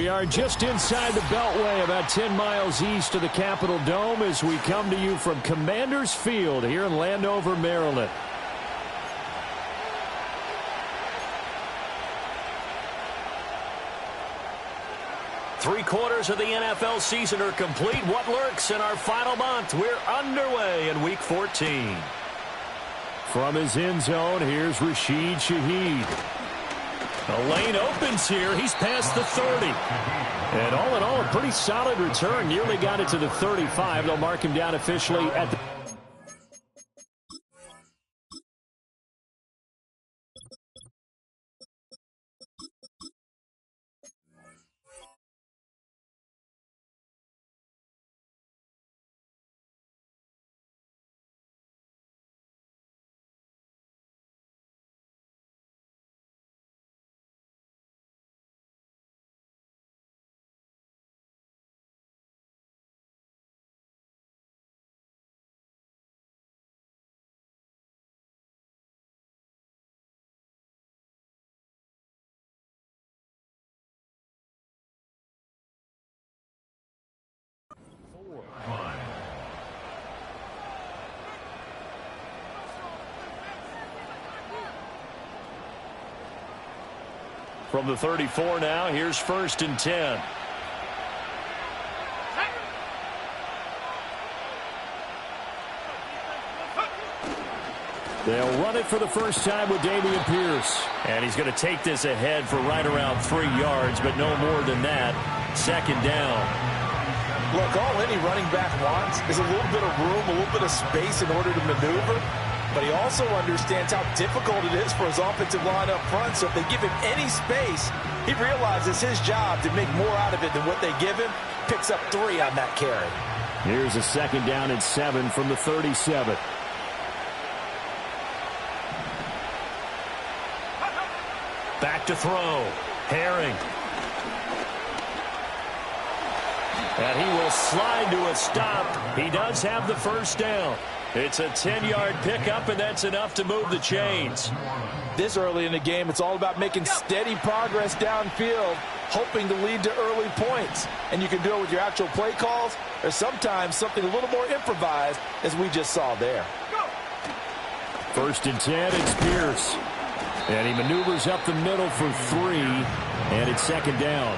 We are just inside the Beltway, about 10 miles east of the Capitol Dome, as we come to you from Commanders Field here in Landover, Maryland. Three-quarters of the NFL season are complete. What lurks in our final month? We're underway in Week 14. From his end zone, here's Rashid Shaheed. The lane opens here. He's past the 30. And all in all, a pretty solid return. Nearly got it to the 35. They'll mark him down officially at the... From the 34 now, here's 1st and 10. They'll run it for the first time with Dameon Pierce. And he's going to take this ahead for right around 3 yards, but no more than that. 2nd down. Look, all any running back wants is a little bit of room, a little bit of space in order to maneuver. But he also understands how difficult it is for his offensive line up front. So if they give him any space, he realizes his job to make more out of it than what they give him. Picks up 3 on that carry. Here's a 2nd down and 7 from the 37. Back to throw. Herring. And he will slide to a stop. He does have the 1st down. It's a 10-yard pickup, and that's enough to move the chains. This early in the game, it's all about making steady progress downfield, hoping to lead to early points. And you can do it with your actual play calls, or sometimes something a little more improvised, as we just saw there. 1st and 10, it's Pierce. And he maneuvers up the middle for 3, and it's 2nd down.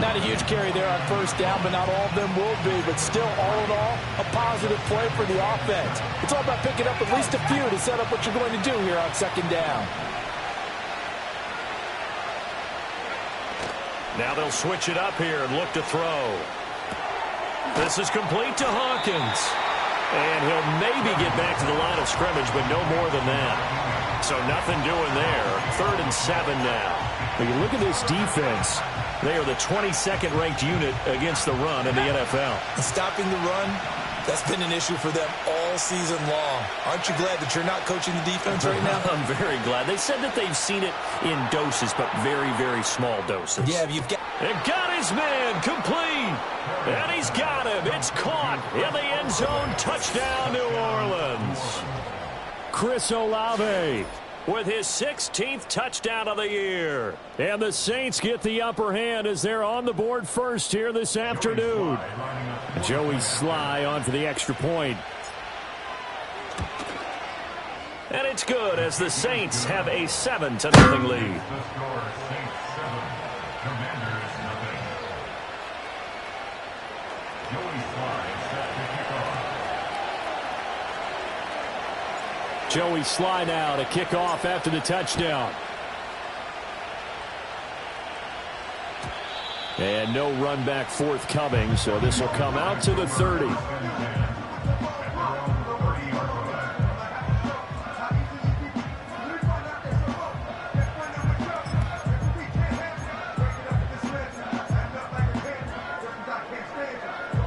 Not a huge carry there on 1st down, but not all of them will be. But still, all in all, a positive play for the offense. It's all about picking up at least a few to set up what you're going to do here on 2nd down. Now they'll switch it up here and look to throw. This is complete to Hawkins. And he'll maybe get back to the line of scrimmage, but no more than that. So nothing doing there. 3rd and 7 now. When you look at this defense, they are the 22nd ranked unit against the run in the NFL. Stopping the run, that's been an issue for them all season long. Aren't you glad that you're not coaching the defense right now? I'm very glad. They said that they've seen it in doses, but very, very small doses. Yeah, you've got... And got his man complete. And he's got him. It's caught in the end zone. Touchdown, New Orleans. Chris Olave with his 16th touchdown of the year. And the Saints get the upper hand as they're on the board first here this afternoon. Joey Sly on for the extra point. And it's good as the Saints have a 7-0 lead. Joey Sly now to kick off after the touchdown. And no run back forthcoming, so this will come out to the 30.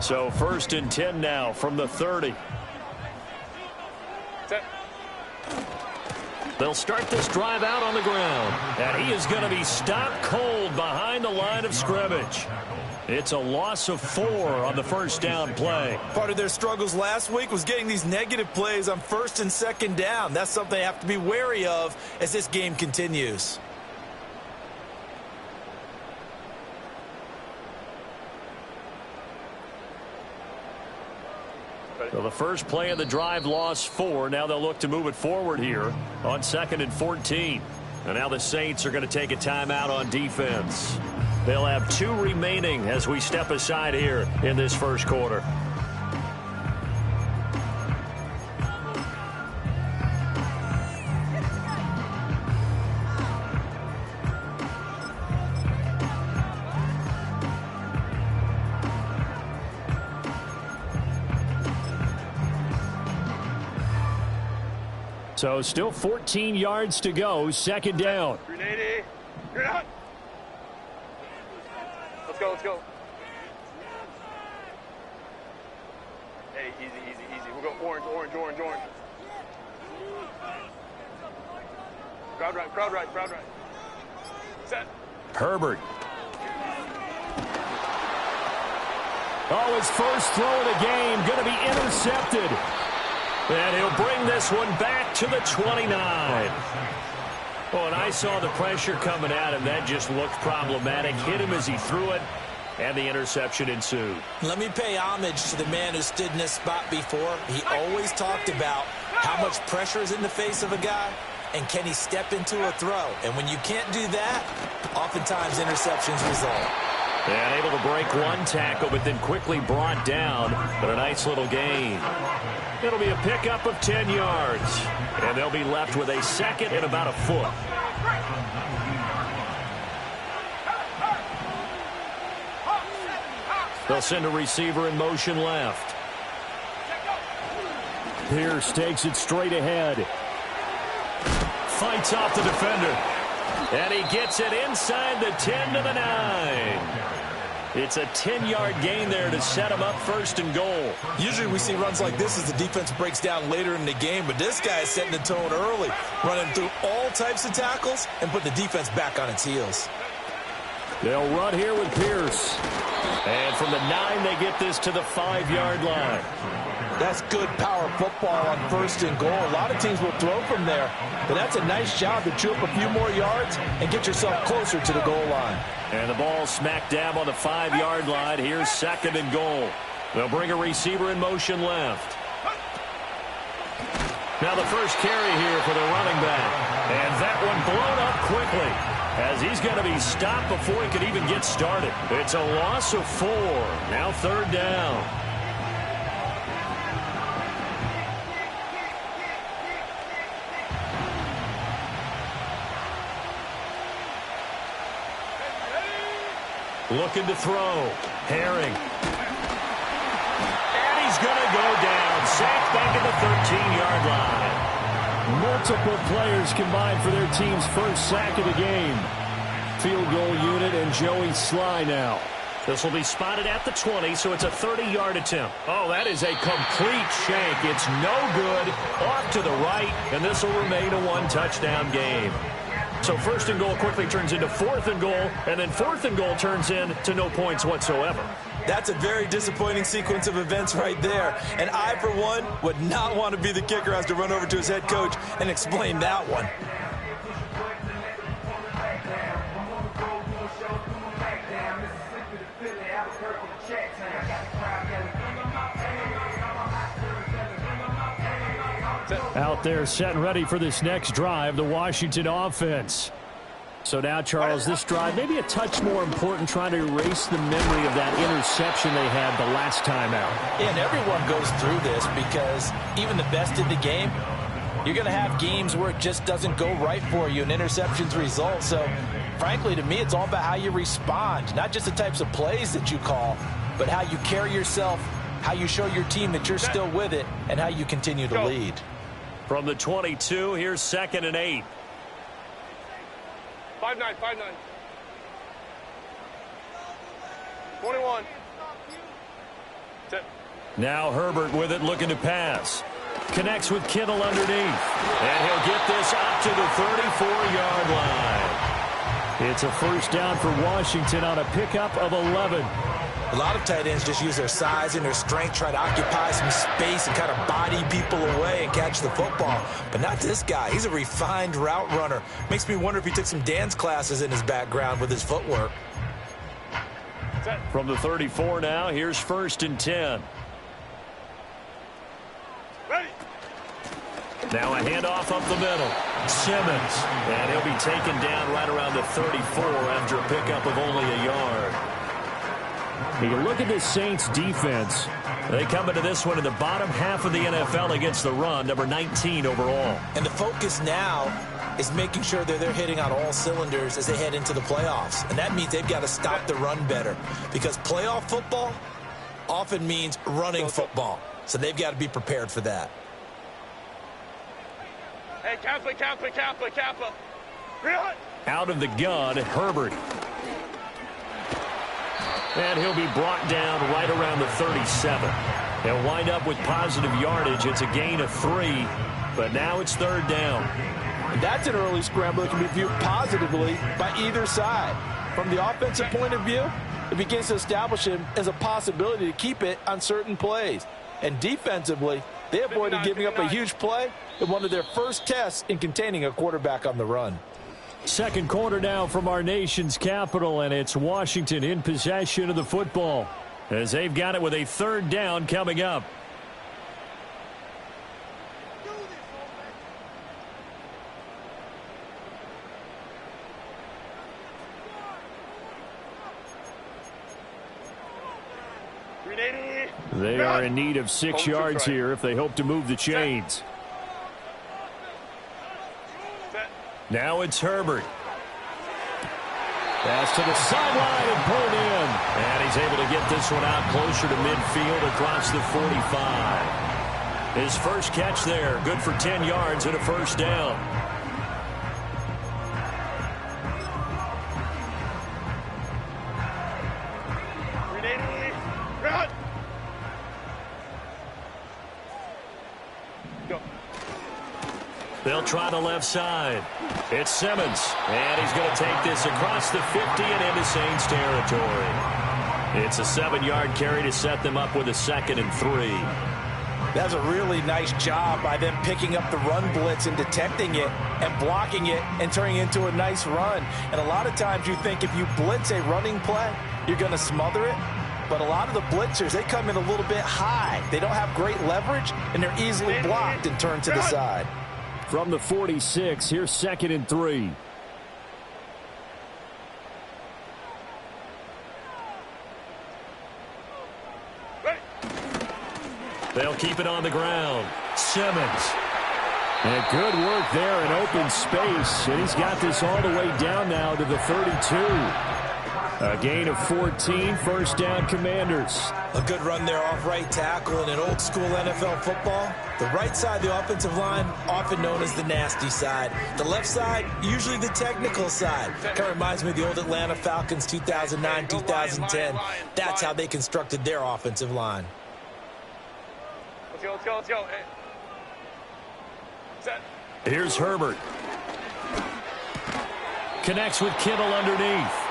So 1st and 10 now from the 30. They'll start this drive out on the ground. And he is going to be stopped cold behind the line of scrimmage. It's a loss of 4 on the 1st down play. Part of their struggles last week was getting these negative plays on 1st and 2nd down. That's something they have to be wary of as this game continues. So the first play of the drive lost 4. Now they'll look to move it forward here on 2nd and 14. And now the Saints are going to take a timeout on defense. They'll have 2 remaining as we step aside here in this first quarter. So still 14 yards to go. 2nd down. 380. You're not. Let's go, let's go. Hey, easy, easy, easy. We'll go orange, orange, orange, orange. Crowd right, crowd right, crowd right. Set. Herbert. Oh, his first throw of the game going to be intercepted. And he'll bring this one back to the 29. Oh, and I saw the pressure coming at him. That just looked problematic. Hit him as he threw it, and the interception ensued. Let me pay homage to the man who stood in this spot before. He always talked about how much pressure is in the face of a guy, and can he step into a throw. And when you can't do that, oftentimes interceptions result. And able to break one tackle, but then quickly brought down. But a nice little gain. It'll be a pickup of 10 yards. And they'll be left with a 2nd and about a foot. They'll send a receiver in motion left. Pierce takes it straight ahead. Fights off the defender. And he gets it inside the 10 to the 9. It's a 10-yard gain there to set him up 1st and goal. Usually we see runs like this as the defense breaks down later in the game, but this guy is setting the tone early, running through all types of tackles and put the defense back on its heels. They'll run here with Pierce. And from the 9, they get this to the 5-yard line. That's good power football on 1st and goal. A lot of teams will throw from there, but that's a nice job to chew up a few more yards and get yourself closer to the goal line. And the ball smack dab on the 5-yard line. Here's 2nd and goal. They'll bring a receiver in motion left. Now the first carry here for the running back. And that one blown up quickly as he's going to be stopped before he could even get started. It's a loss of 4. Now 3rd down. Looking to throw. Herring. And he's going to go down. Sacked back at the 13-yard line. Multiple players combined for their team's first sack of the game. Field goal unit and Joey Sly now. This will be spotted at the 20, so it's a 30-yard attempt. Oh, that is a complete shank. It's no good. Off to the right, and this will remain a 1-touchdown game. So 1st and goal quickly turns into 4th and goal, and then 4th and goal turns into no points whatsoever. That's a very disappointing sequence of events right there. And I, for one, would not want to be the kicker who has to run over to his head coach and explain that one. Out there set and ready for this next drive, the Washington offense. So now, Charles, this drive maybe a touch more important, trying to erase the memory of that interception they had the last time out. And everyone goes through this because even the best in the game, you're going to have games where it just doesn't go right for you and interceptions result. So, frankly, to me, it's all about how you respond, not just the types of plays that you call, but how you carry yourself, how you show your team that you're still with it, and how you continue to lead. From the 22, here's 2nd and 8. 5-9, 5-9. 21. Set. Now Herbert with it, looking to pass. Connects with Kittle underneath. And he'll get this up to the 34-yard line. It's a 1st down for Washington on a pickup of 11. A lot of tight ends just use their size and their strength, try to occupy some space and kind of body people away and catch the football. But not this guy. He's a refined route runner. Makes me wonder if he took some dance classes in his background with his footwork. From the 34 now, here's 1st and 10. Now a handoff up the middle. Simmons. And he'll be taken down right around the 34 after a pickup of only a yard. You look at this Saints defense. They come into this one in the bottom half of the NFL against the run, number 19 overall. And the focus now is making sure that they're hitting on all cylinders as they head into the playoffs. And that means they've got to stop the run better, because playoff football often means running football. So they've got to be prepared for that. Hey, Kappa. Out of the gun, Herbert. And he'll be brought down right around the 37. He'll wind up with positive yardage. It's a gain of 3, but now it's third down. And that's an early scramble that can be viewed positively by either side. From the offensive point of view, it begins to establish him as a possibility to keep it on certain plays. And defensively, they avoided giving up a huge play in one of their first tests in containing a quarterback on the run. Second quarter now from our nation's capital, and it's Washington in possession of the football as they've got it with a third down coming up. They are in need of 6 yards here if they hope to move the chains. Now it's Herbert. Pass to the sideline and pulled in. And he's able to get this one out closer to midfield across the 45. His first catch there, good for 10 yards and a first down. They'll try the left side. It's Simmons, and he's going to take this across the 50 and into Saints territory. It's a 7-yard carry to set them up with a 2nd and 3. That's a really nice job by them picking up the run blitz and detecting it and blocking it and turning it into a nice run. And a lot of times you think if you blitz a running play, you're going to smother it. But a lot of the blitzers, they come in a little bit high. They don't have great leverage, and they're easily blocked and turned to the side. From the 46, here's 2nd and 3. They'll keep it on the ground. Simmons. And good work there in open space. And he's got this all the way down now to the 32. A gain of 14, first down Commanders. A good run there off right tackle. In an old school NFL football, the right side of the offensive line, often known as the nasty side. The left side, usually the technical side. Kind of reminds me of the old Atlanta Falcons 2009, 2010. That's how they constructed their offensive line. Let's go. Hey. Set. Here's Herbert. Connects with Kittle underneath.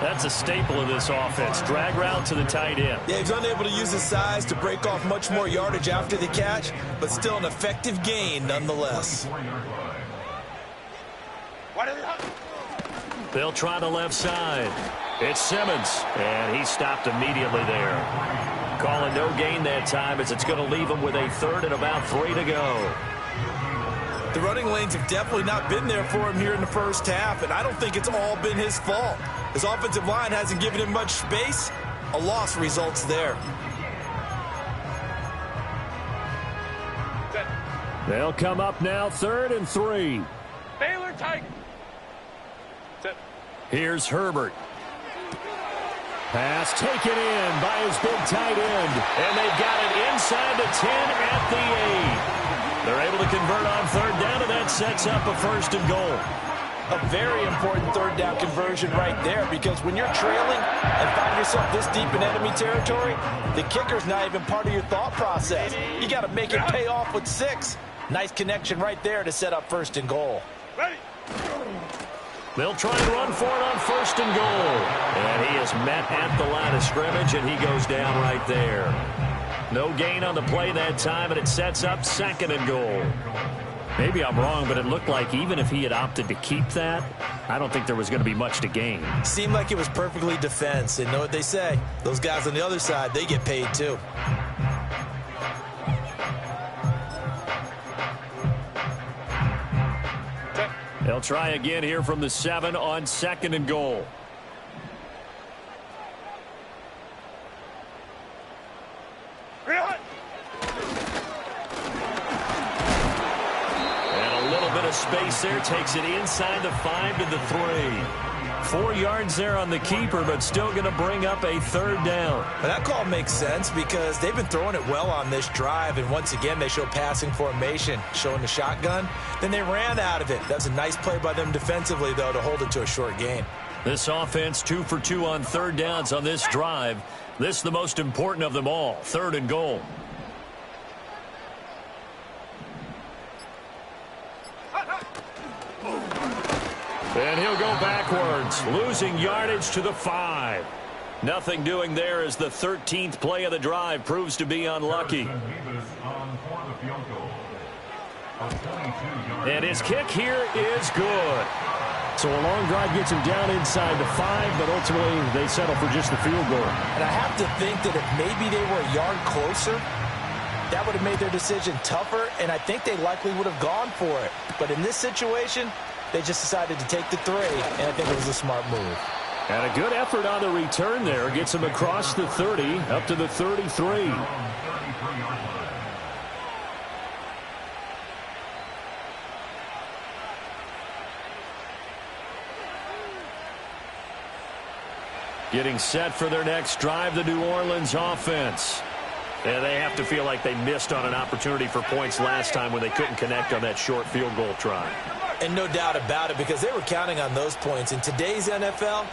That's a staple of this offense. Drag route to the tight end. Yeah, he's unable to use his size to break off much more yardage after the catch, but still an effective gain nonetheless. They'll try the left side. It's Simmons, and he stopped immediately there. Calling no gain that time as it's going to leave him with a 3rd and about 3 to go. The running lanes have definitely not been there for him here in the first half, and I don't think it's all been his fault. His offensive line hasn't given him much space. A loss results there. They'll come up now, 3rd and 3. Baylor Tiger. Here's Herbert. Pass taken in by his big tight end. And they've got it inside the 10 at the 8. They're able to convert on 3rd down, and that sets up a 1st and goal. A very important 3rd down conversion right there, because when you're trailing and find yourself this deep in enemy territory, the kicker's not even part of your thought process. You got to make it pay off with 6. Nice connection right there to set up 1st and goal. Ready. They'll try and run for it on 1st and goal. And he is met at the line of scrimmage, and he goes down right there. No gain on the play that time, and it sets up 2nd and goal. Maybe I'm wrong, but it looked like even if he had opted to keep that, I don't think there was going to be much to gain. Seemed like it was perfectly defense. And know what they say? Those guys on the other side, they get paid too. They'll try again here from the 7 on 2nd and goal. And a little bit of space there. Takes it inside the 5 to the 3. 4 yards there on the keeper, but still going to bring up a 3rd down. But that call makes sense because they've been throwing it well on this drive, and once again they show passing formation, showing the shotgun. Then they ran out of it. That's a nice play by them defensively, though, to hold it to a short gain. This offense 2 for 2 on 3rd downs on this drive. This is the most important of them all, 3rd and goal. And he'll go backwards, losing yardage to the 5. Nothing doing there as the 13th play of the drive proves to be unlucky. And his kick here is good. So a long drive gets him down inside the 5, but ultimately they settle for just the field goal. And I have to think that if maybe they were a yard closer, that would have made their decision tougher, and I think they likely would have gone for it. But in this situation, they just decided to take the 3, and I think it was a smart move. And a good effort on the return there. Gets him across the 30, up to the 33. Getting set for their next drive, the New Orleans offense. And they have to feel like they missed on an opportunity for points last time when they couldn't connect on that short field goal try. And no doubt about it, because they were counting on those points. In today's NFL,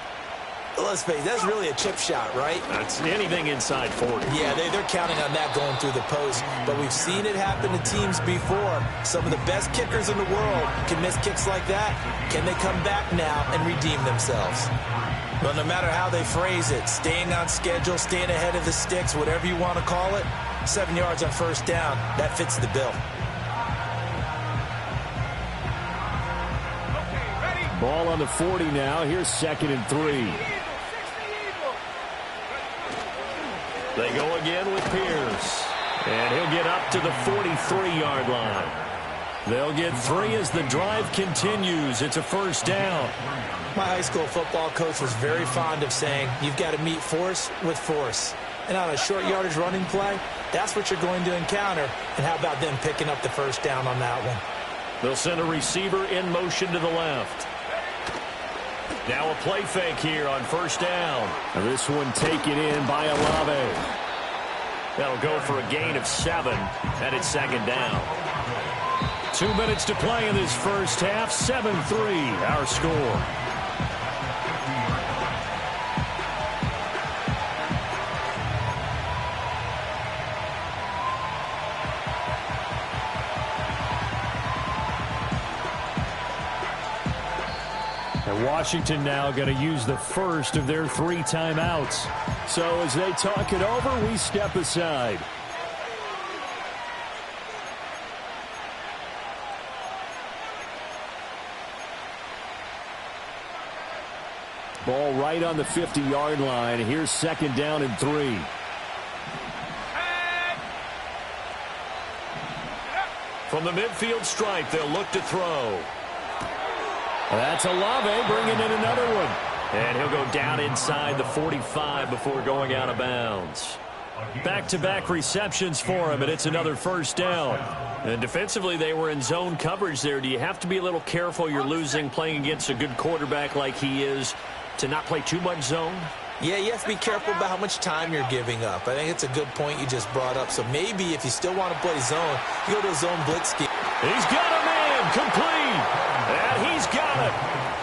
let's face it, that's really a chip shot, right? That's anything inside 40. Yeah, they're counting on that going through the post. But we've seen it happen to teams before. Some of the best kickers in the world can miss kicks like that. Can they come back now and redeem themselves? Well, no matter how they phrase it, staying on schedule, staying ahead of the sticks, whatever you want to call it, 7 yards on 1st down, that fits the bill. Ball on the 40 now. Here's 2nd and 3. They go again with Pierce. And he'll get up to the 43-yard line. They'll get 3 as the drive continues. It's a 1st down. My high school football coach was very fond of saying, you've got to meet force with force. And on a short yardage running play, that's what you're going to encounter. And how about them picking up the 1st down on that one? They'll send a receiver in motion to the left. Now a play fake here on 1st down. And this one taken in by Olave. That'll go for a gain of 7, and it's 2nd down. 2 minutes to play in this first half. 7-3, our score. And Washington now going to use the first of their 3 timeouts. So as they talk it over, we step aside. Ball right on the 50-yard line. Here's 2nd down and 3. From the midfield stripe, they'll look to throw. That's Olave bringing in another one. And he'll go down inside the 45 before going out of bounds. Back-to-back receptions for him, and it's another 1st down. And defensively, they were in zone coverage there. Do you have to be a little careful? You're losing playing against a good quarterback like he is to not play too much zone? Yeah, you have to be careful about how much time you're giving up. I think it's a good point you just brought up. So maybe if you still want to play zone, you go to a zone blitz scheme. He's got a man complete. And he's got it.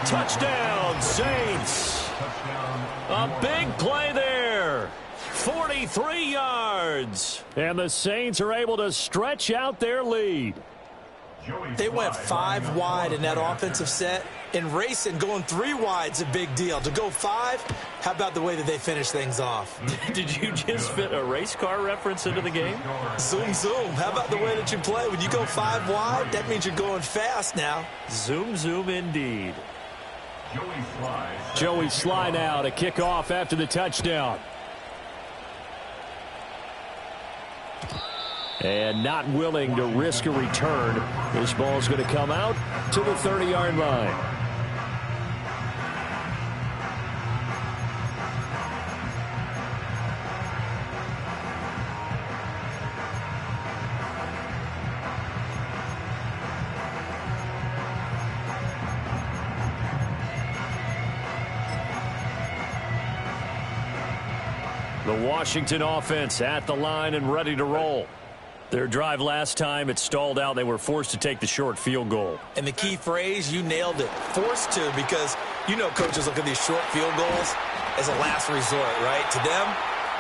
Touchdown, Saints. A big play there. 43 yards. And the Saints are able to stretch out their lead. They went 5 wide in that offensive set. And racing, going 3 wide's a big deal. To go 5, how about the way that they finish things off? Did you just fit a race car reference into the game? Zoom, zoom. How about the way that you play? When you go 5 wide, that means you're going fast now. Zoom, zoom indeed. Joey Sly now to kick off after the touchdown. And not willing to risk a return. This ball is going to come out to the 30-yard line. The Washington offense at the line and ready to roll. Their drive last time, it stalled out. They were forced to take the short field goal. And the key phrase, you nailed it, forced to, because you know coaches look at these short field goals as a last resort, right? To them,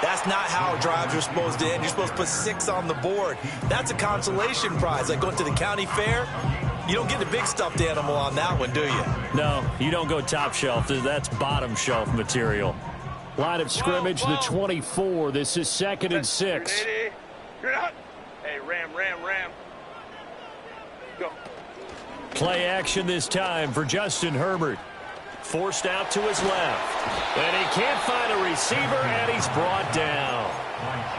that's not how drives are supposed to end. You're supposed to put 6 on the board. That's a consolation prize. Like going to the county fair, you don't get the big stuffed animal on that one, do you? No, you don't go top shelf. That's bottom shelf material. Line of scrimmage, the 24. This is 2nd and 6. You're not. Hey, ram. Go. Play action this time for Justin Herbert. Forced out to his left. And he can't find a receiver, and he's brought down.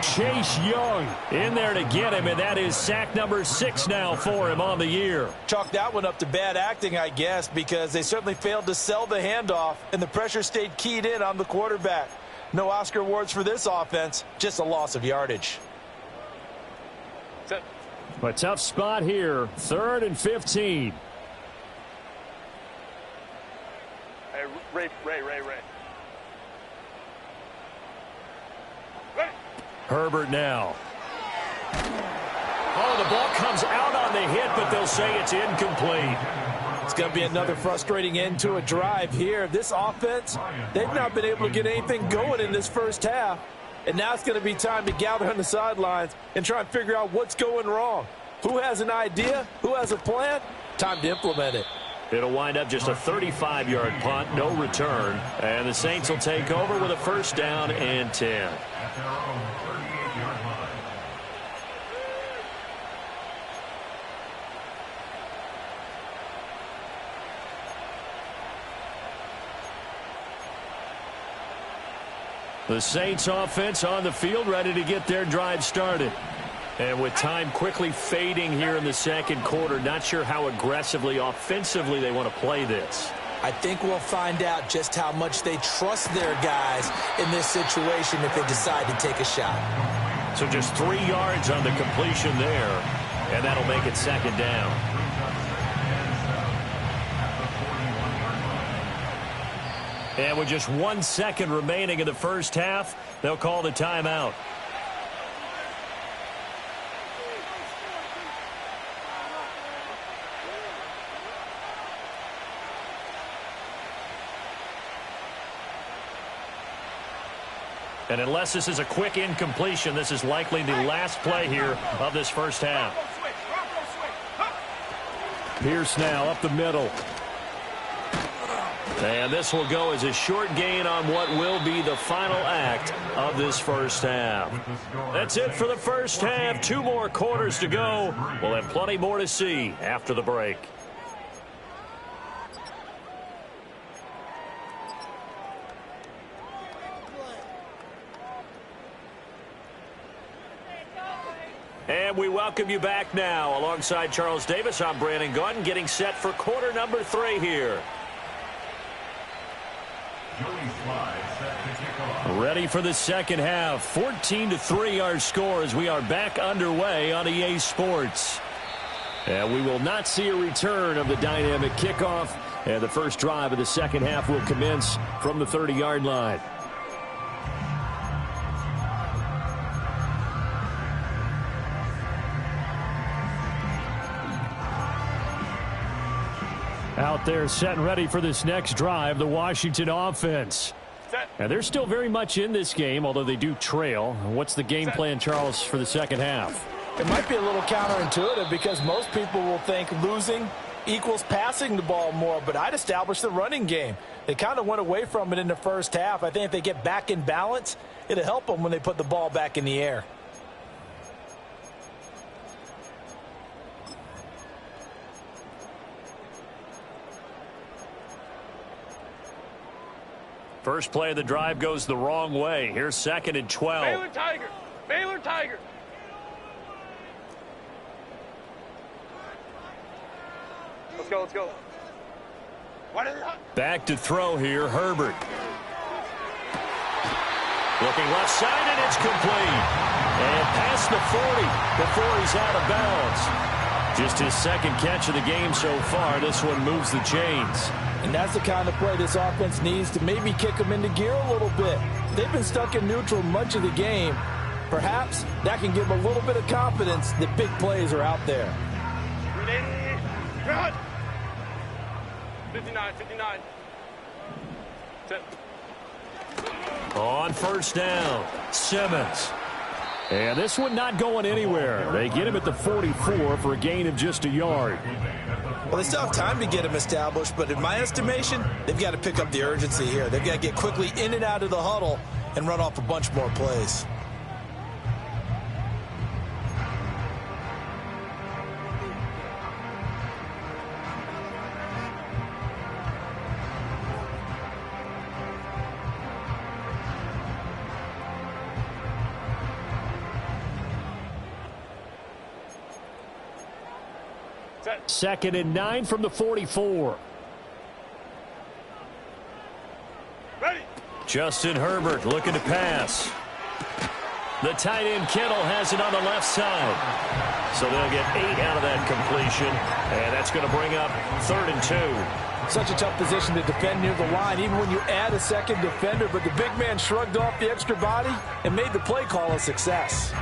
Chase Young in there to get him, and that is sack number 6 now for him on the year. Chalk that one up to bad acting, I guess, because they certainly failed to sell the handoff, and the pressure stayed keyed in on the quarterback. No Oscar awards for this offense, just a loss of yardage. Set. A tough spot here, 3rd and 15. Hey, Ray. Herbert now. Oh, the ball comes out on the hit, but they'll say it's incomplete. It's going to be another frustrating end to a drive here. This offense, they've not been able to get anything going in this first half. And now it's going to be time to gather on the sidelines and try and figure out what's going wrong. Who has an idea? Who has a plan? Time to implement it. It'll wind up just a 35-yard punt, no return. And the Saints will take over with a 1st down and 10. The Saints offense on the field, ready to get their drive started. And with time quickly fading here in the 2nd quarter, not sure how aggressively, offensively they want to play this. I think we'll find out just how much they trust their guys in this situation if they decide to take a shot. So just 3 yards on the completion there, and that'll make it 2nd down. And with just 1 second remaining in the first half, they'll call the timeout. And unless this is a quick incompletion, this is likely the last play here of this first half. Pierce now up the middle. And this will go as a short gain on what will be the final act of this first half. That's it for the first half. 2 more quarters to go. We'll have plenty more to see after the break. And we welcome you back now. Alongside Charles Davis, I'm Brandon Gunn, getting set for quarter number 3 here. Ready for the second half. 14-3 our score as we are back underway on EA Sports. And we will not see a return of the dynamic kickoff. And the first drive of the second half will commence from the 30-yard line. Out there set and ready for this next drive, the Washington offense. And they're still very much in this game, although they do trail. What's the game plan, Charles, for the second half? It might be a little counterintuitive because most people will think losing equals passing the ball more, but I'd establish the running game. They kind of went away from it in the first half. I think if they get back in balance, it'll help them when they put the ball back in the air. First play of the drive goes the wrong way. Here's 2nd and 12. Baylor Tiger. Baylor Tiger. Let's go, let's go. Back to throw here, Herbert. Looking left side, and it's complete. And past the 40 before he's out of bounds. Just his second catch of the game so far. This one moves the chains. And that's the kind of play this offense needs to maybe kick them into gear a little bit. They've been stuck in neutral much of the game. Perhaps that can give them a little bit of confidence that big plays are out there. 59, 59. 10. On first down, Simmons. And this one not going anywhere. They get him at the 44 for a gain of just a yard. Well, they still have time to get him established, but in my estimation, they've got to pick up the urgency here. They've got to get quickly in and out of the huddle and run off a bunch more plays. Second and 9 from the 44. Ready. Justin Herbert looking to pass. The tight end Kittle has it on the left side. So they'll get 8 out of that completion. And that's going to bring up 3rd and 2. Such a tough position to defend near the line, even when you add a second defender. But the big man shrugged off the extra body and made the play call a success.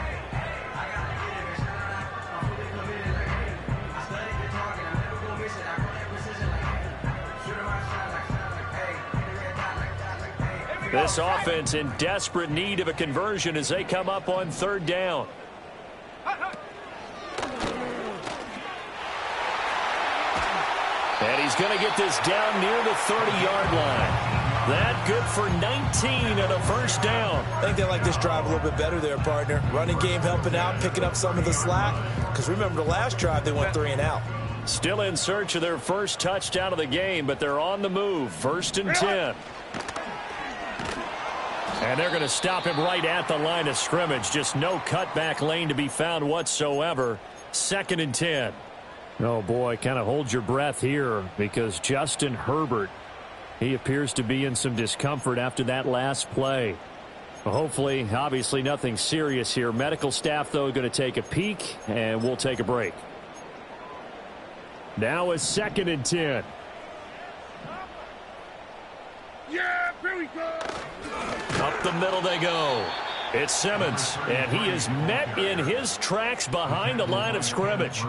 This offense in desperate need of a conversion as they come up on 3rd down. And he's going to get this down near the 30-yard line. That good for 19 and a first down. I think they like this drive a little bit better there, partner. Running game helping out, picking up some of the slack. Because remember, the last drive they went 3 and out. Still in search of their first touchdown of the game, but they're on the move. 1st and 10. And they're going to stop him right at the line of scrimmage. Just no cutback lane to be found whatsoever. 2nd and 10. Oh, boy, kind of hold your breath here because Justin Herbert, he appears to be in some discomfort after that last play. Well, hopefully, obviously, nothing serious here. Medical staff, though, going to take a peek, and we'll take a break. Now is 2nd and 10. Yeah, here we go. Up the middle they go. It's Simmons, and he is met in his tracks behind the line of scrimmage.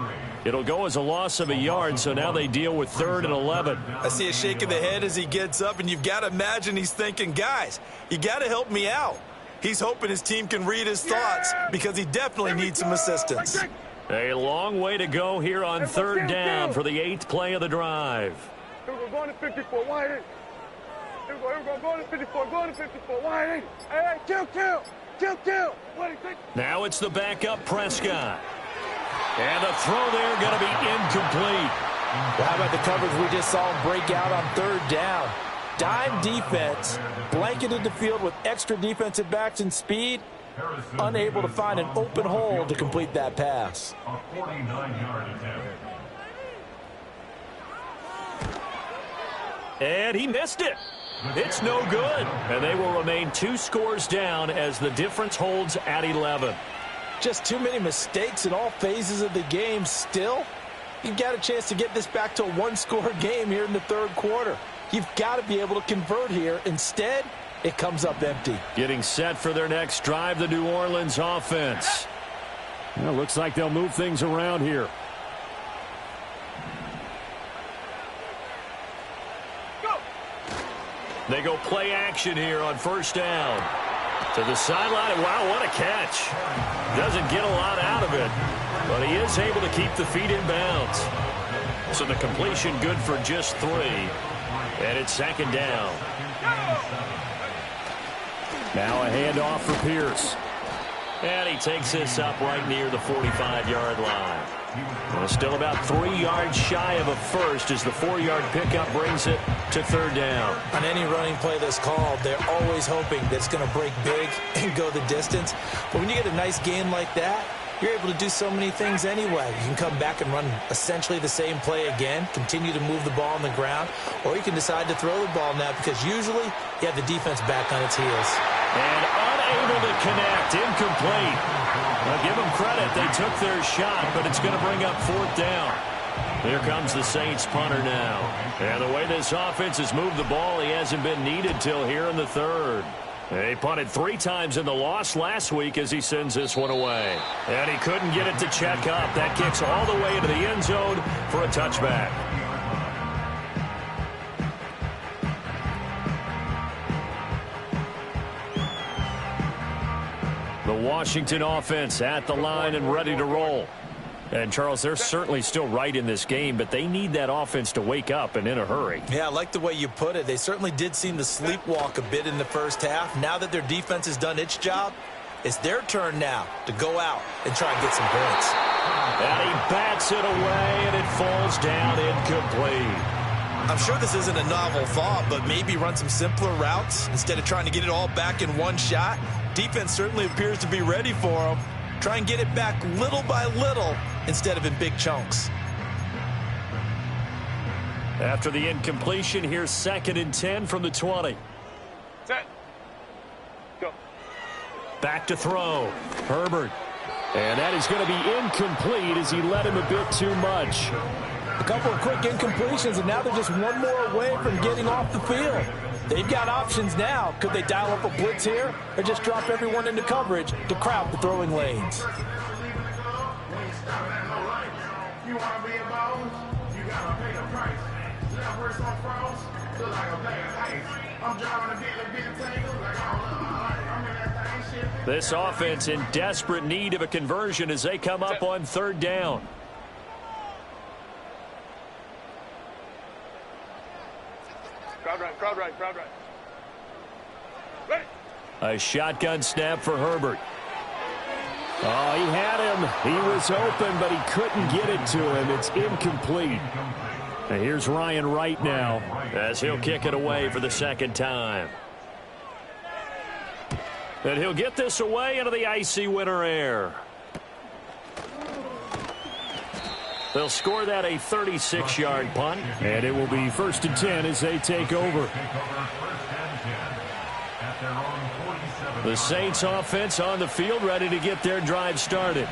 It'll go as a loss of a yard, so now they deal with 3rd and 11. I see a shake of the head as he gets up, and you've got to imagine he's thinking, guys, you got to help me out. He's hoping his team can read his thoughts because he definitely needs some assistance. A long way to go here on 3rd down for the 8th play of the drive. Here we go, going to 54, wide in. Here we go, going to 54, going to 54, wide in. Hey, kill. What do you think? Now it's the backup Prescott. And the throw there going to be incomplete. Well, how about the coverage we just saw him break out on 3rd down? Dime defense, blanketed the field with extra defensive backs and speed, unable to find an open hole to complete that pass. A 49-yard attempt. And he missed it. It's no good. And they will remain 2 scores down as the difference holds at 11. Just too many mistakes in all phases of the game still. You've got a chance to get this back to a 1-score game here in the 3rd quarter. You've got to be able to convert here. Instead, it comes up empty. Getting set for their next drive, the New Orleans offense. Well, looks like they'll move things around here. They go play action here on 1st down. To the sideline. Wow, what a catch. Doesn't get a lot out of it, but he is able to keep the feet in bounds. So the completion good for just 3. And it's 2nd down. Now a handoff for Pierce. And he takes this up right near the 45-yard line. Well, still about 3 yards shy of a first as the 4-yard pickup brings it to 3rd down. On any running play that's called, they're always hoping that it's going to break big and go the distance. But when you get a nice gain like that, you're able to do so many things anyway. You can come back and run essentially the same play again, continue to move the ball on the ground, or you can decide to throw the ball now because usually you have the defense back on its heels. And unable to connect, incomplete. I'll give them credit. They took their shot, but it's going to bring up 4th down. Here comes the Saints punter now. And the way this offense has moved the ball, he hasn't been needed till here in the 3rd. He punted 3 times in the loss last week as he sends this one away. And he couldn't get it to check up. That kicks all the way into the end zone for a touchback. The Washington offense at the line and ready to roll. And, Charles, they're certainly still right in this game, but they need that offense to wake up and in a hurry. Yeah, I like the way you put it. They certainly did seem to sleepwalk a bit in the first half. Now that their defense has done its job, it's their turn now to go out and try and get some points. And he bats it away, and it falls down incomplete. I'm sure this isn't a novel thought, but maybe run some simpler routes instead of trying to get it all back in one shot. Defense certainly appears to be ready for them. Try and get it back little by little instead of in big chunks. After the incompletion, here's 2nd and 10 from the 20. Set. Go. Back to throw. Herbert. And that is going to be incomplete as he led him a bit too much. A couple of quick incompletions, and now they're just one more away from getting off the field. They've got options now. Could they dial up a blitz here or just drop everyone into coverage to crowd the throwing lanes? You want to be a boss? You got to pay the price. Left wrist on cross, look like a bag of ice. I'm driving a big tangle like I'm in that thing shit. This offense in desperate need of a conversion as they come up on 3rd down. Crowd right. Ready. A shotgun snap for Herbert. Oh, he had him. He was open, but he couldn't get it to him. It's incomplete. And here's Ryan Wright now as he'll kick it away for the 2nd time. And he'll get this away into the icy winter air. They'll score that a 36-yard punt, and it will be 1st and 10 as they take over. The Saints offense on the field ready to get their drive started.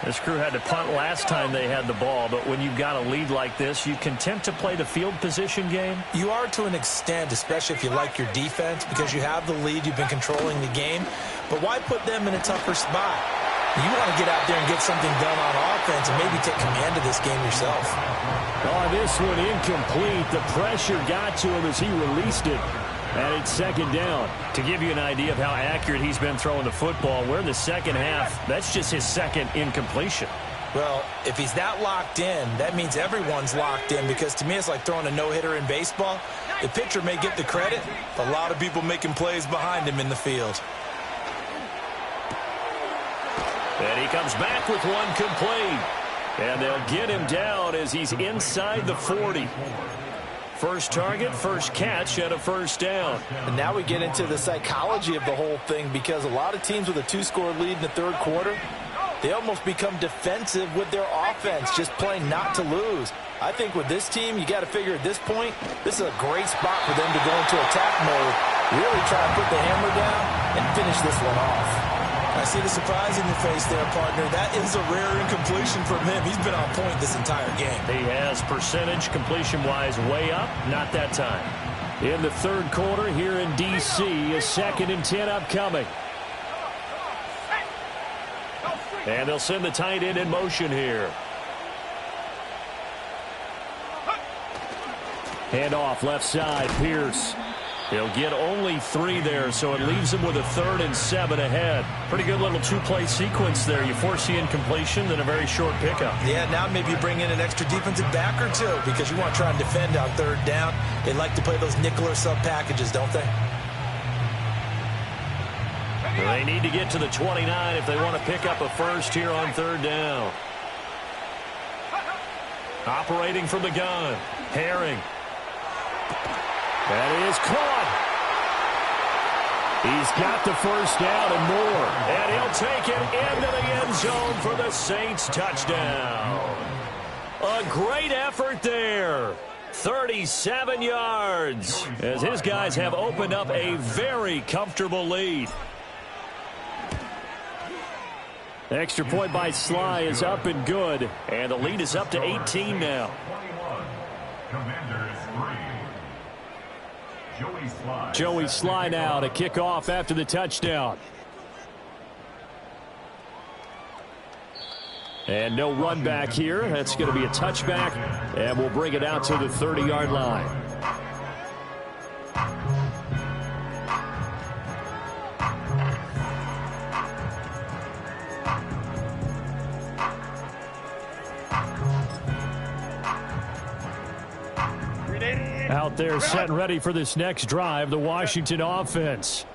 This crew had to punt last time they had the ball, but when you've got a lead like this, you content to play the field position game? You are to an extent, especially if you like your defense, because you have the lead, you've been controlling the game. But why put them in a tougher spot? You want to get out there and get something done on offense and maybe take command of this game yourself. Oh, this one incomplete. The pressure got to him as he released it. And it's 2nd down. To give you an idea of how accurate he's been throwing the football, we're in the 2nd half. That's just his 2nd incompletion. Well, if he's that locked in, that means everyone's locked in, because to me it's like throwing a no-hitter in baseball. The pitcher may get the credit, but a lot of people making plays behind him in the field. And he comes back with one complete. And they'll get him down as he's inside the 40. First target, first catch, and a 1st down. And now we get into the psychology of the whole thing, because a lot of teams with a 2-score lead in the 3rd quarter, they almost become defensive with their offense, just playing not to lose. I think with this team, you got to figure at this point, this is a great spot for them to go into attack mode, really try to put the hammer down and finish this one off. I see the surprise in your face there, partner. That is a rare incompletion from him. He's been on point this entire game. He has percentage completion-wise way up. Not that time. In the 3rd quarter here in D.C., a 2nd and 10 upcoming. And they'll send the tight end in motion here. Handoff left side, Pierce. He'll get only 3 there, so it leaves him with a 3rd and 7 ahead. Pretty good little 2-play sequence there. You force the incompletion, then a very short pickup. Yeah, now maybe you bring in an extra defensive back or two, because you want to try and defend on 3rd down. They like to play those nickel or sub packages, don't they? They need to get to the 29 if they want to pick up a 1st here on 3rd down. Operating from the gun, Herring. That is caught. He's got the first down and more. And he'll take it into the end zone for the Saints touchdown. A great effort there. 37 yards as his guys have opened up a very comfortable lead. The extra point by Sly is up and good, and the lead is up to 18 now. Joey Sly now to kick off after the touchdown. And no run back here. That's going to be a touchback, and we'll bring it out to the 30-yard line. Out there set and ready for this next drive, the Washington offense.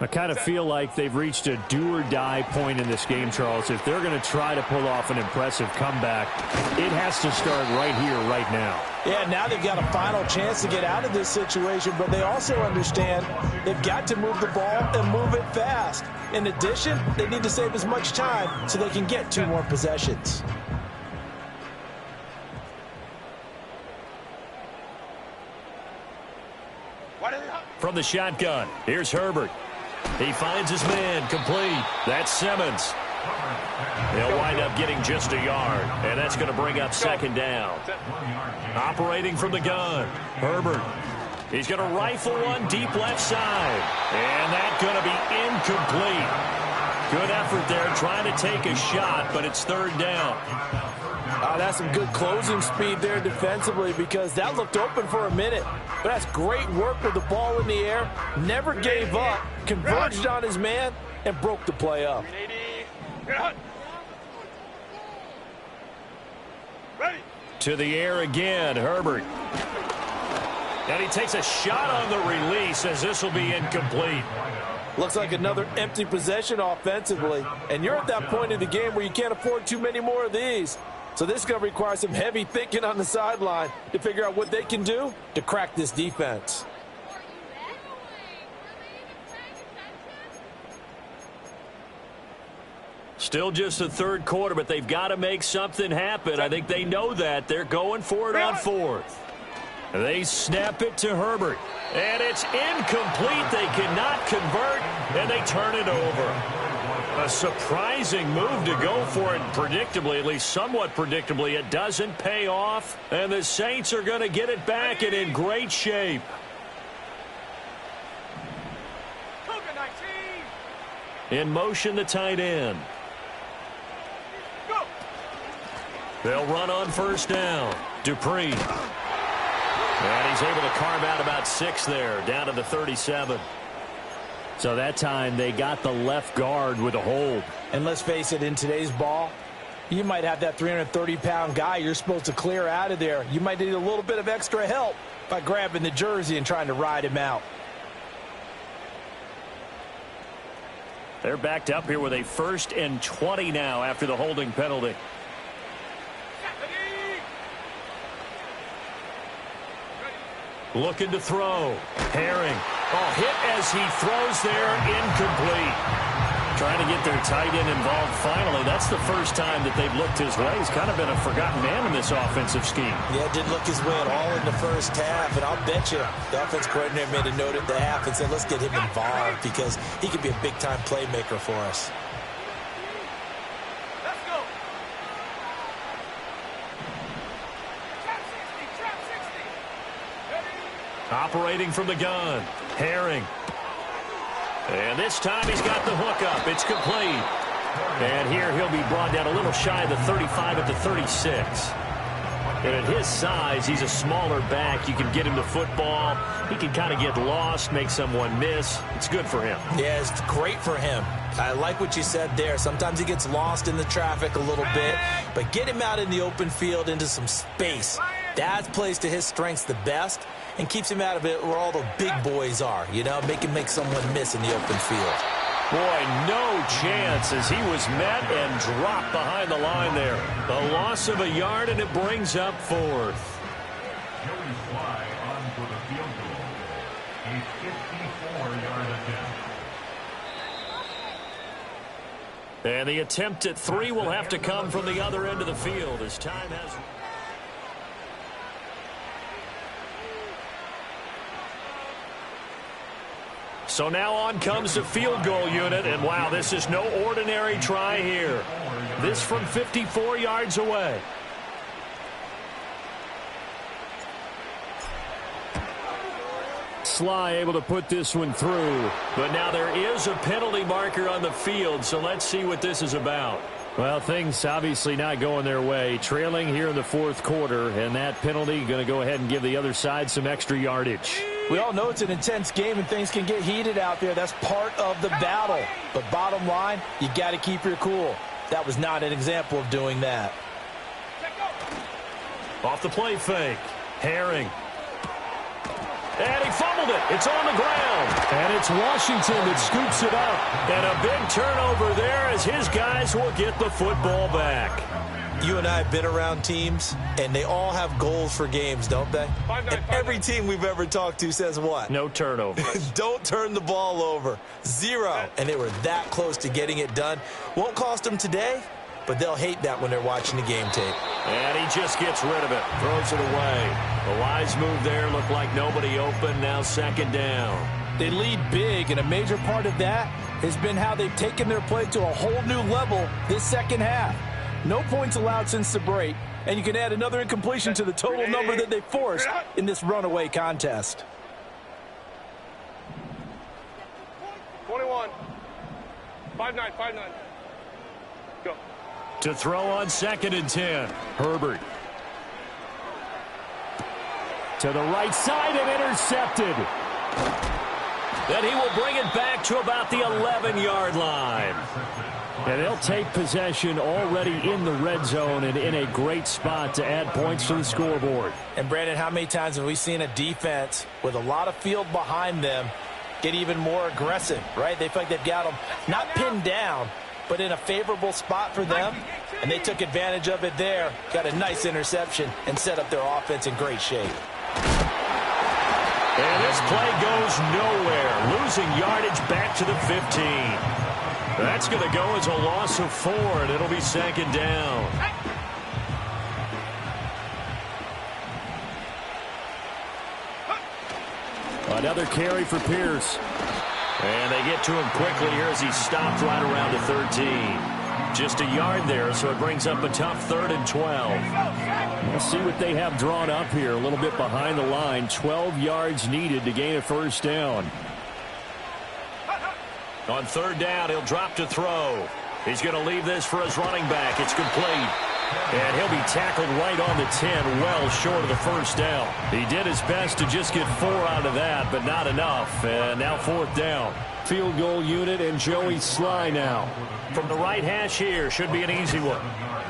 I kind of feel like they've reached a do-or-die point in this game, Charles. If they're going to try to pull off an impressive comeback, it has to start right here, right now. Yeah, now they've got a final chance to get out of this situation, but they also understand they've got to move the ball and move it fast. In addition, they need to save as much time so they can get 2 more possessions. From the shotgun, here's Herbert. He finds his man, complete. That's Simmons. He'll wind up getting just a yard, and that's going to bring up second down. Operating from the gun, Herbert. He's going to rifle one deep left side, and that's going to be incomplete. Good effort there trying to take a shot, but it's third down. That's some good closing speed there defensively because that looked open for a minute. But that's great work with the ball in the air. Never gave up, converged on his man, and broke the play up. To the air again, Herbert. And he takes a shot on the release as this will be incomplete. Looks like another empty possession offensively. And you're at that point in the game where you can't afford too many more of these. So this is going to require some heavy thinking on the sideline to figure out what they can do to crack this defense. Still just the third quarter, but they've got to make something happen. I think they know that. They're going for it on fourth. They snap it to Herbert. And it's incomplete. They cannot convert, and they turn it over. A surprising move to go for it predictably, at least somewhat predictably. It doesn't pay off, and the Saints are going to get it back and in great shape. In motion, the tight end. They'll run on first down. Dupree. And he's able to carve out about 6 there, down to the 37. So that time they got the left guard with a hold. And let's face it, in today's ball, you might have that 330-pound guy you're supposed to clear out of there. You might need a little bit of extra help by grabbing the jersey and trying to ride him out. They're backed up here with a 1st and 20 now after the holding penalty. Looking to throw. Herring. Oh, hit as he throws there. Incomplete. Trying to get their tight end involved finally. That's the first time that they've looked his way. He's kind of been a forgotten man in this offensive scheme. Yeah, didn't look his way at all in the first half. And I'll bet you the offense coordinator made a note at the half and said, let's get him involved because he could be a big-time playmaker for us. Operating from the gun. Herring. And this time he's got the hook up. It's complete. And here he'll be brought down a little shy of the 35 at the 36. And at his size, he's a smaller back. You can get him the football. He can kind of get lost, make someone miss. It's good for him. Yeah, it's great for him. I like what you said there. Sometimes he gets lost in the traffic a little bit, but get him out in the open field into some space. That plays to his strengths the best and keeps him out of it where all the big boys are, you know, make him make someone miss in the open field. Boy, no chance as he was met and dropped behind the line there. A loss of a yard, and it brings up 4th. And the attempt at 3 will have to come from the other end of the field as time has... So now on comes the field goal unit, and wow, this is no ordinary try here. This from 54 yards away. Sly able to put this one through, but now there is a penalty marker on the field, so let's see what this is about. Well, things obviously not going their way. Trailing here in the fourth quarter, and that penalty going to go ahead and give the other side some extra yardage. We all know it's an intense game and things can get heated out there. That's part of the battle. But bottom line, you got to keep your cool. That was not an example of doing that. Off the play fake. Herring. And he fumbled it. It's on the ground. And it's Washington that scoops it up. And a big turnover there as his guys will get the football back. You and I have been around teams, and they all have goals for games, don't they? And every team we've ever talked to says what? No turnovers. Don't turn the ball over. 0. And they were that close to getting it done. Won't cost them today, but they'll hate that when they're watching the game tape. And he just gets rid of it. Throws it away. The wise move there looked like nobody open. Now second down. They lead big, and a major part of that has been how they've taken their play to a whole new level this second half. No points allowed since the break, and you can add another incompletion to the total number that they forced in this runaway contest. 21. 5-9, 5-9. Go. To throw on 2nd and 10. Herbert. To the right side and intercepted. Then he will bring it back to about the 11-yard line. And they'll take possession already in the red zone and in a great spot to add points to the scoreboard. And, Brandon, how many times have we seen a defense with a lot of field behind them get even more aggressive, right? They feel like they've got them not pinned down, but in a favorable spot for them, and they took advantage of it there, got a nice interception, and set up their offense in great shape. And this play goes nowhere, losing yardage back to the 15. That's going to go as a loss of 4, and it'll be second down. Another carry for Pierce. And they get to him quickly here as he stopped right around the 13. Just a yard there, so it brings up a tough 3rd and 12. We'll see what they have drawn up here. A little bit behind the line. 12 yards needed to gain a first down. On 3rd down, he'll drop to throw. He's going to leave this for his running back. It's complete. And he'll be tackled right on the 10, well short of the first down. He did his best to just get 4 out of that, but not enough. And now 4th down. Field goal unit and Joey Sly now. From the right hash here, should be an easy one.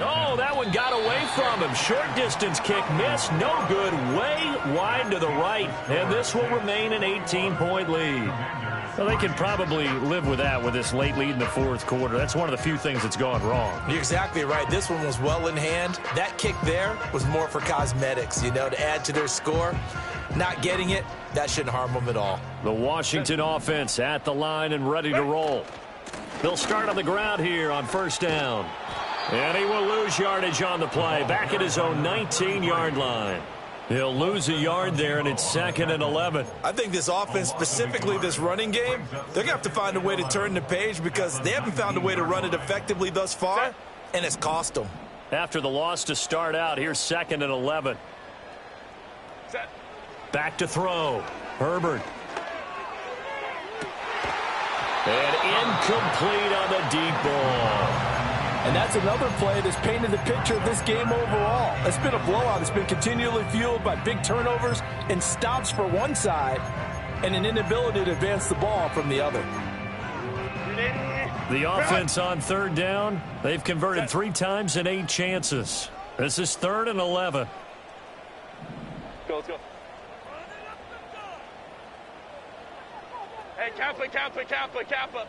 Oh, that one got away from him. Short distance kick missed. No good. Way wide to the right. And this will remain an 18-point lead. Well, they can probably live with that with this late lead in the fourth quarter. That's one of the few things that's gone wrong. You're exactly right. This one was well in hand. That kick there was more for cosmetics, to add to their score. Not getting it, that shouldn't harm them at all. The Washington offense at the line and ready to roll. They'll start on the ground here on 1st down. And he will lose yardage on the play. Back at his own 19-yard line. He'll lose a yard there, and it's 2nd and 11. I think this offense, specifically this running game, they're going to have to find a way to turn the page because they haven't found a way to run it effectively thus far, and it's cost them. After the loss to start out, here's 2nd and 11. Back to throw. Herbert. And incomplete on the deep ball. And that's another play that's painted the picture of this game overall. It's been a blowout. It's been continually fueled by big turnovers and stops for one side and an inability to advance the ball from the other. The offense on 3rd down, they've converted 3 times in 8 chances. This is 3rd and 11. Go, let's go. Hey, Kappa, Kappa, Kappa, Kappa.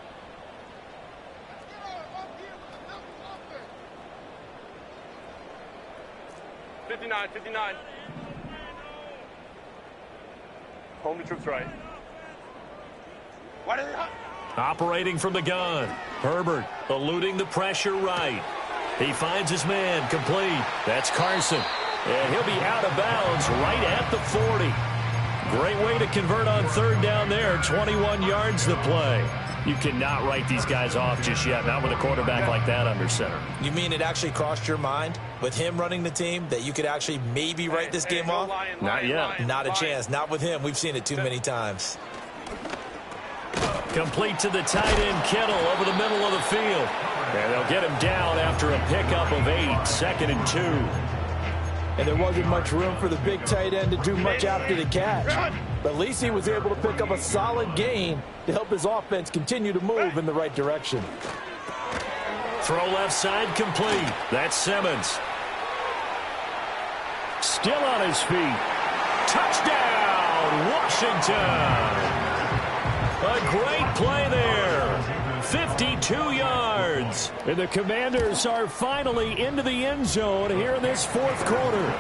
59, 59. Home the troops right. Operating from the gun. Herbert Eluding the pressure right. He finds his man, complete. That's Carson. And he'll be out of bounds right at the 40. Great way to convert on third down there. 21 yards to play. You cannot write these guys off just yet, not with a quarterback like that under center. You mean it actually crossed your mind with him running the team that you could actually maybe write this game off? Not yet. Not a chance. Not with him. We've seen it too many times. Complete to the tight end, Kittle, over the middle of the field. And they'll get him down after a pickup of 8, 2nd and 2. And there wasn't much room for the big tight end to do much after the catch. But at least he was able to pick up a solid gain to help his offense continue to move in the right direction. Throw left side, complete. That's Simmons. Still on his feet. Touchdown, Washington. A great play there. 52 yards. And the Commanders are finally into the end zone here in this fourth quarter.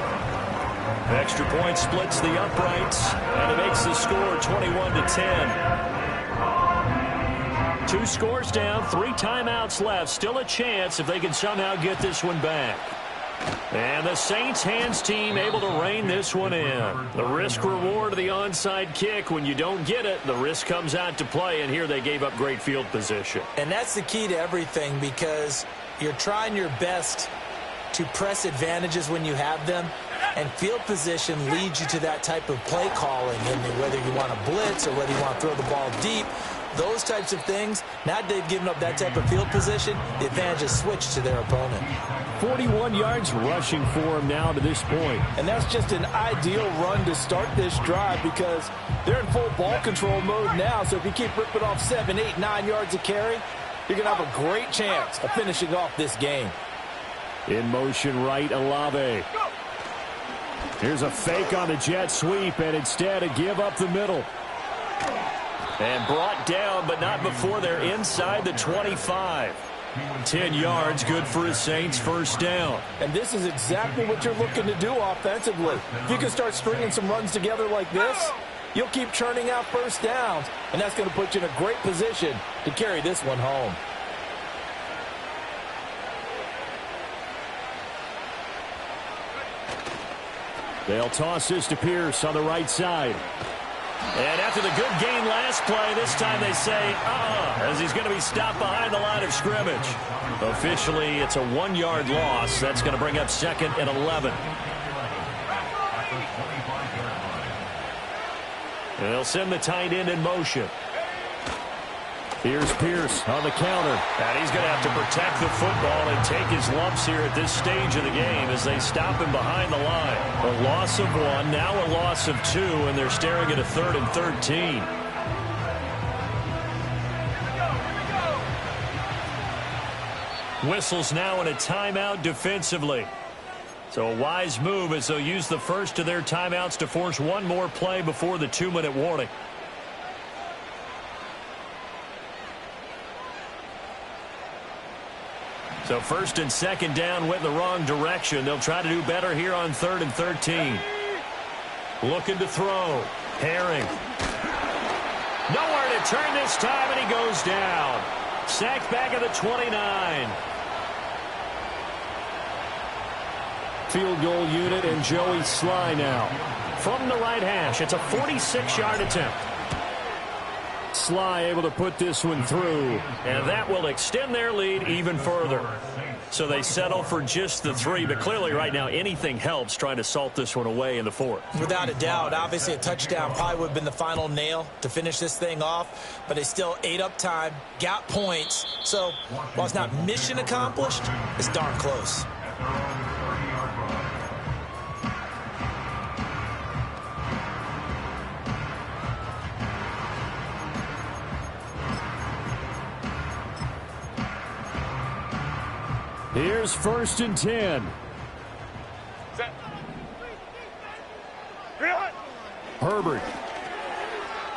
Extra point splits the uprights, and it makes the score 21-10. 2 scores down, 3 timeouts left. Still a chance if they can somehow get this one back. And the Saints hands team able to rein this one in. The risk reward of the onside kick. When you don't get it, the risk comes out to play, and here they gave up great field position. And that's the key to everything, because you're trying your best to press advantages when you have them, and field position leads you to that type of play calling, and whether you want to blitz or whether you want to throw the ball deep, those types of things. Now they've given up that type of field position, the advantage is switched to their opponent. 41 yards rushing for him now to this point. And that's just an ideal run to start this drive, because they're in full ball control mode now. So if you keep ripping off 7, 8, 9 yards of carry, you're going to have a great chance of finishing off this game. In motion right, Olave. Here's a fake on the jet sweep, and instead a give up the middle. And brought down, but not before they're inside the 25. 10 yards, good for his Saints first down. And this is exactly what you're looking to do offensively. If you can start stringing some runs together like this, you'll keep churning out first downs, and that's going to put you in a great position to carry this one home. They'll toss this to Pierce on the right side. And after the good gain last play, this time they say, as he's going to be stopped behind the line of scrimmage. Officially, it's a 1-yard loss. That's going to bring up 2nd and 11. And they'll send the tight end in motion. Here's Pierce on the counter. And he's going to have to protect the football and take his lumps here at this stage of the game as they stop him behind the line. A loss of 1, now a loss of 2, and they're staring at a 3rd and 13. Whistles now in a timeout defensively. So a wise move as they'll use the first of their timeouts to force one more play before the 2-minute warning. So 1st and 2nd down went in the wrong direction. They'll try to do better here on 3rd and 13. Looking to throw. Herring. Nowhere to turn this time, and he goes down. Sacked back at the 29. Field goal unit and Joey Sly now. From the right hash, it's a 46-yard attempt. Sly able to put this one through, and that will extend their lead even further. So they settle for just the 3, but clearly right now anything helps trying to salt this one away in the 4th. Without a doubt, obviously a touchdown probably would have been the final nail to finish this thing off, but they still ate up time, got points. So while it's not mission accomplished, it's darn close. Here's 1st and 10. Herbert.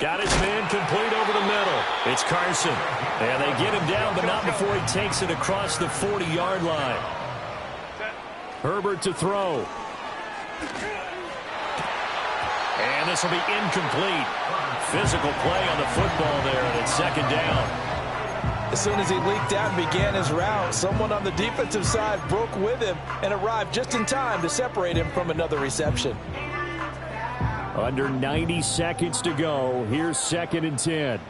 Got his man complete over the middle. It's Carson. And they get him down, but not before he takes it across the 40-yard line. Herbert to throw. And this will be incomplete. Physical play on the football there, and it's 2nd down. As soon as he leaked out and began his route, someone on the defensive side broke with him and arrived just in time to separate him from another reception. Under 90 seconds to go. Here's 2nd and 10.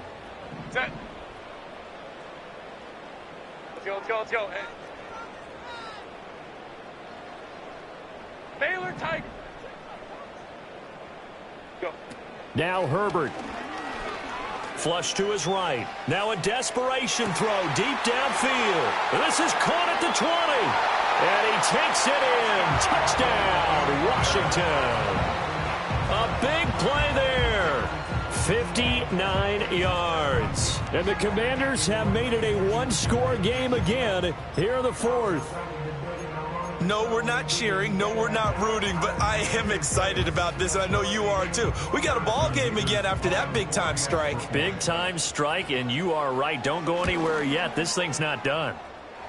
Set. Let's go. Hey. Baylor Tiger. Go. Now Herbert. Flush to his right. Now a desperation throw deep downfield. This is caught at the 20. And he takes it in. Touchdown, Washington. A big play there. 59 yards. And the Commanders have made it a one-score game again here in the 4th. No, we're not cheering. No, we're not rooting. But I am excited about this, and I know you are too. We got a ball game again after that big-time strike. Big-time strike, and you are right. Don't go anywhere yet. This thing's not done.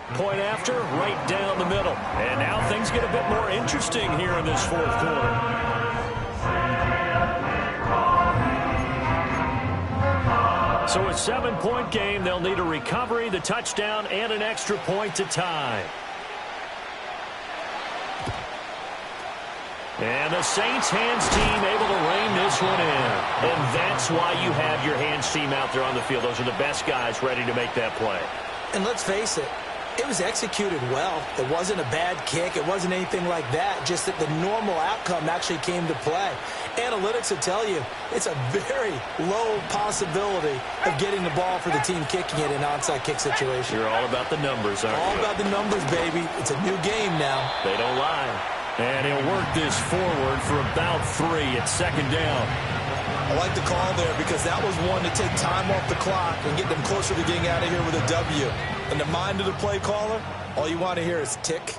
Point after, right down the middle. And now things get a bit more interesting here in this 4th quarter. So a 7-point game. They'll need a recovery, the touchdown, and an extra point to tie. And the Saints hands team able to rein this one in. And that's why you have your hands team out there on the field. Those are the best guys ready to make that play. And let's face it, it was executed well. It wasn't a bad kick. It wasn't anything like that. Just that the normal outcome actually came to play. Analytics will tell you it's a very low possibility of getting the ball for the team kicking it in an onside kick situation. You're all about the numbers, aren't you? All about the numbers, baby. It's a new game now. They don't lie. And he'll work this forward for about 3 at 2nd down. I like the call there because that was one to take time off the clock and get them closer to getting out of here with a W. In the mind of the play caller, all you want to hear is tick,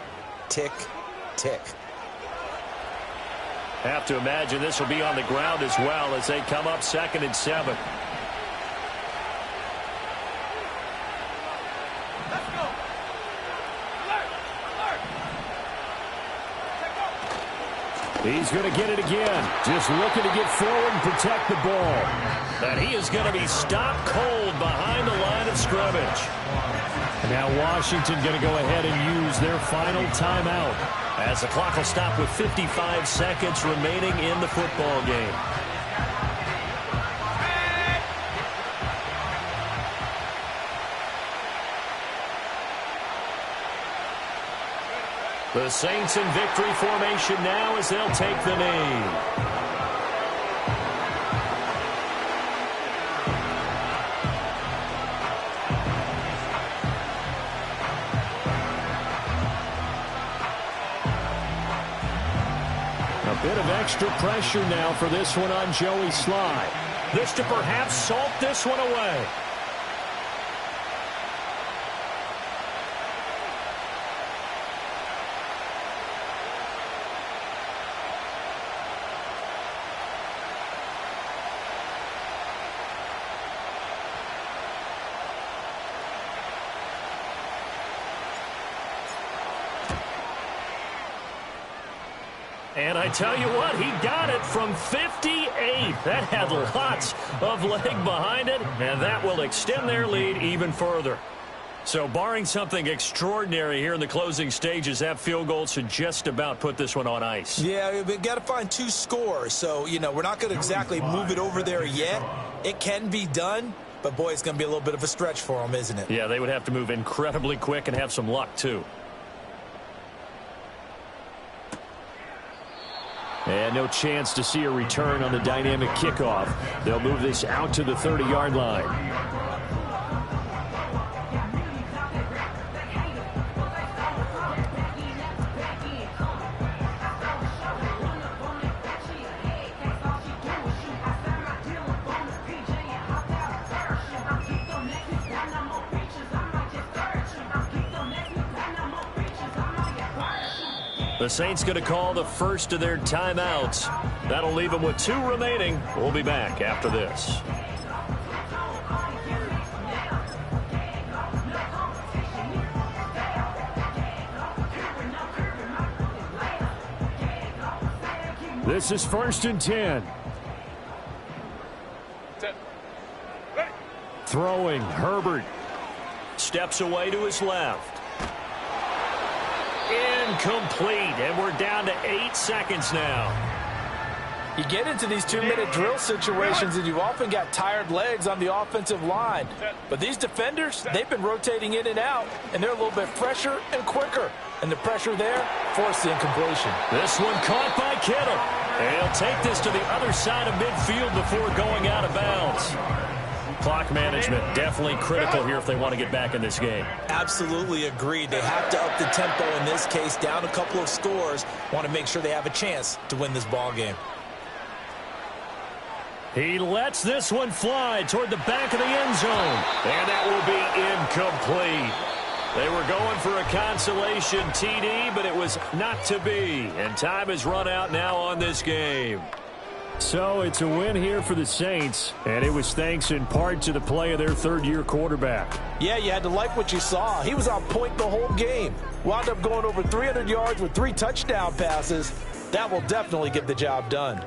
tick, tick. Have to imagine this will be on the ground as well as they come up 2nd and 7. Let's go. Alert. He's going to get it again. Just looking to get forward and protect the ball. And he is going to be stopped cold behind the line of scrimmage. And now Washington going to go ahead and use their final timeout as the clock will stop with 55 seconds remaining in the football game. The Saints in victory formation now as they'll take the knee. A bit of extra pressure now for this one on Joey Sly. This to perhaps salt this one away. And I tell you what, he got it from 58. That had lots of leg behind it, and that will extend their lead even further. So barring something extraordinary here in the closing stages, that field goal should just about put this one on ice. Yeah, we've got to find 2 scores. So, you know, we're not going to exactly move it over there yet. It can be done, but, boy, it's going to be a little bit of a stretch for them, isn't it? Yeah, they would have to move incredibly quick and have some luck, too. And no chance to see a return on the dynamic kickoff. They'll move this out to the 30-yard line. The Saints going to call the first of their timeouts. That'll leave them with 2 remaining. We'll be back after this. This is 1st and 10. Set. Ready. Throwing, Herbert. steps away to his left. Incomplete, and we're down to 8 seconds now. You get into these 2-minute drill situations, and you've often got tired legs on the offensive line. But these defenders, they've been rotating in and out, and they're a little bit fresher and quicker. And the pressure there forced the incompletion. This one caught by Kittle. And he'll take this to the other side of midfield before going out of bounds. Clock management definitely critical here if they want to get back in this game. Absolutely agreed. They have to up the tempo in this case, down a couple of scores. Want to make sure they have a chance to win this ball game. He lets this one fly toward the back of the end zone. And that will be incomplete. They were going for a consolation TD, but it was not to be. And time has run out now on this game. So it's a win here for the Saints, and it was thanks in part to the play of their third-year quarterback. Yeah, you had to like what you saw. He was on point the whole game. Wound up going over 300 yards with 3 touchdown passes. That will definitely get the job done.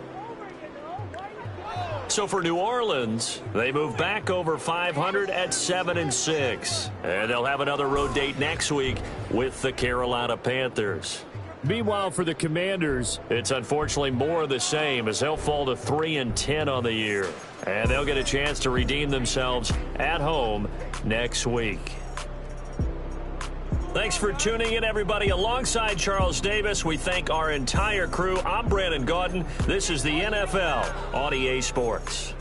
So for New Orleans, they move back over 500 at 7-6. And they'll have another road date next week with the Carolina Panthers. Meanwhile, for the Commanders, it's unfortunately more of the same as they'll fall to 3-10 on the year. And they'll get a chance to redeem themselves at home next week. Thanks for tuning in, everybody. Alongside Charles Davis, we thank our entire crew. I'm Brandon Gaudin. This is the NFL on EA Sports.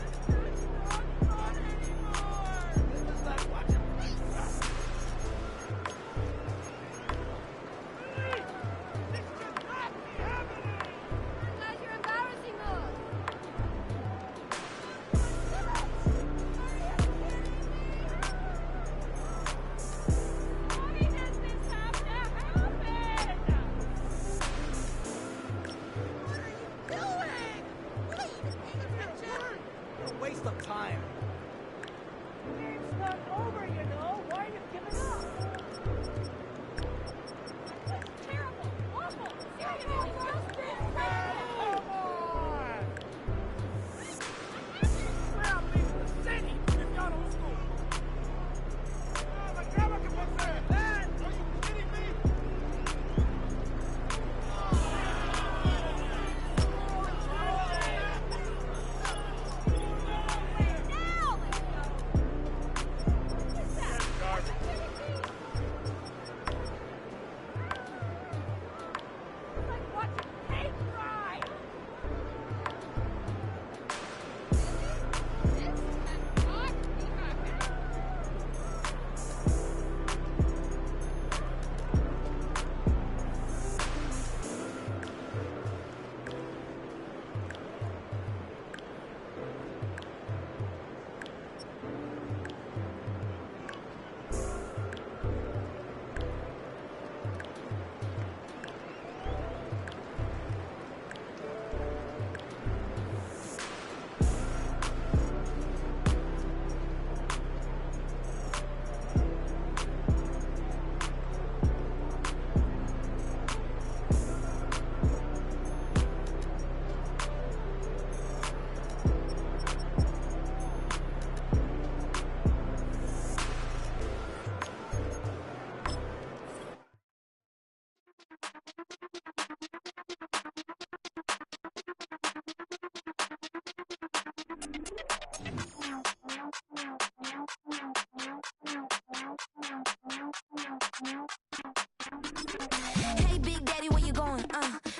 Hey, Big Daddy, where you going?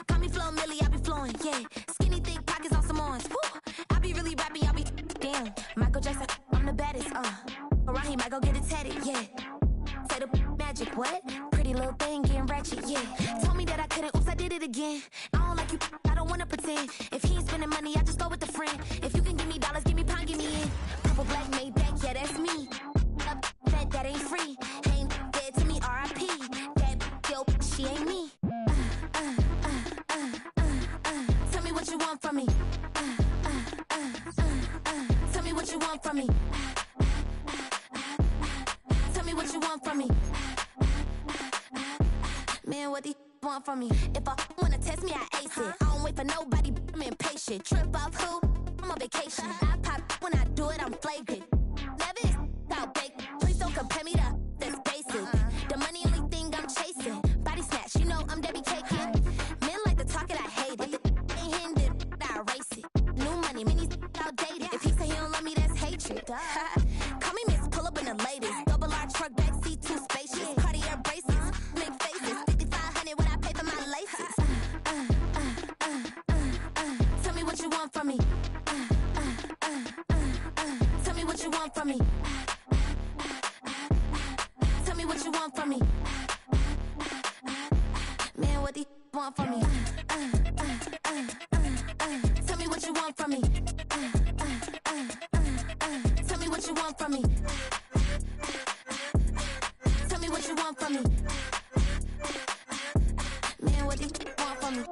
Call me Flo Millie, I be flowing, yeah. Skinny, thick pockets on some ones. Woo! I be really rapping, y'all be damn. Michael Jackson, I'm the baddest, Around he might go get it tatted, yeah. Say the magic, what? Pretty little thing getting ratchet, yeah. Told me that I couldn't, oops, I did it again. I don't like you, I don't wanna pretend. If he ain't spending money, I just go with a friend. If you can give me dollars, give me pound, give me in. Purple, black, made back, yeah, that's me. That ain't free. Ain't dead to me, R.I.P. That yo, she ain't me. Tell me what you want from me. Tell me what you want from me. Tell me what you want from me. Man, what do you want from me? If I wanna test me, I ace it. I don't wait for nobody, I'm impatient. Trip off who? I'm on vacation. I pop when I do it, I'm flagrant. Never is out bake. Please don't compare me to this. want from me? Tell me what you want from me. Tell me what you want from me. Tell me what you want from me. Man, what do you want from me?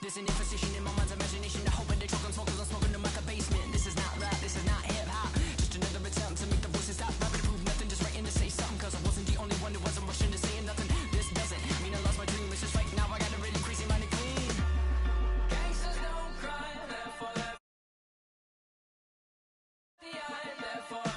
There's an imposition in my mind's imagination. I hope they choke on smoke 'cause I'm smoking them like a basement. This is not rap, this is not hip-hop. Just another attempt to make the voices stop rapping to prove nothing. Just writing to say something 'cause I wasn't the only one who wasn't rushing to saying nothing. This doesn't mean I lost my dream. It's just right now I got a really crazy mind to clean. Gangsters don't cry, therefore left behind, therefore